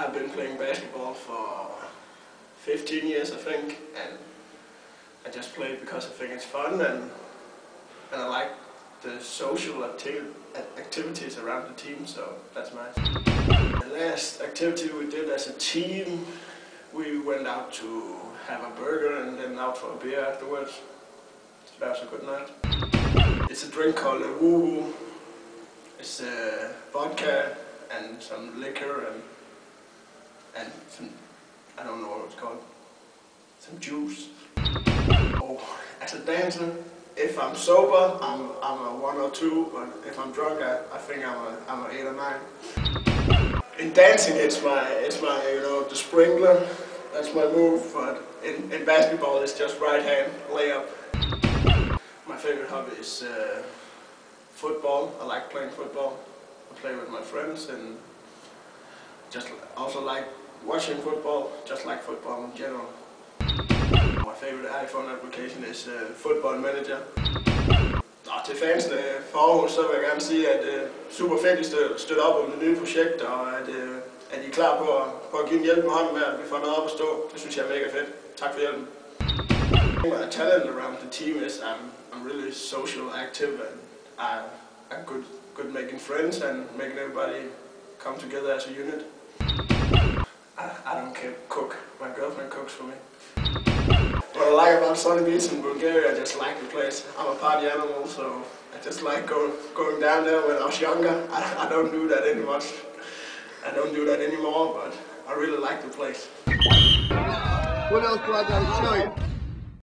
I've been playing basketball for 15 years, I think, and I just play because I think it's fun and I like the social activities around the team, so that's nice. The last activity we did as a team, we went out to have a burger and then out for a beer afterwards. That was a good night. It's a drink called a woo-woo. It's vodka and some liquor and some, I don't know what it's called, some juice. Oh, as a dancer, if I'm sober, I'm a 1 or 2, but if I'm drunk, I think I'm a 8 or 9. In dancing, it's my the sprinkler. That's my move, but in basketball, it's just right hand layup. My favorite hobby is football. I like playing football. I play with my friends and just also like watching football, just like football in general. My favorite iPhone application is Football Manager. Og til fansene for Aarhus, så vil jeg gerne sige, at super fedt, I støtter op om det nye projekt, og at I er klar på at give en hjælp med hånden med, at vi får noget op at stå. Det synes jeg er mega fedt. Tak for hjælpen. My talent around the team is I'm really social, active, and I'm good making friends and making everybody come together as a unit. I don't cook. My girlfriend cooks for me. What I like about Sunny Beach in Bulgaria, I just like the place. I'm a party animal, so I just like going down there when I was younger. I don't do that anymore. I don't do that anymore, but I really like the place. What else do I got to show you?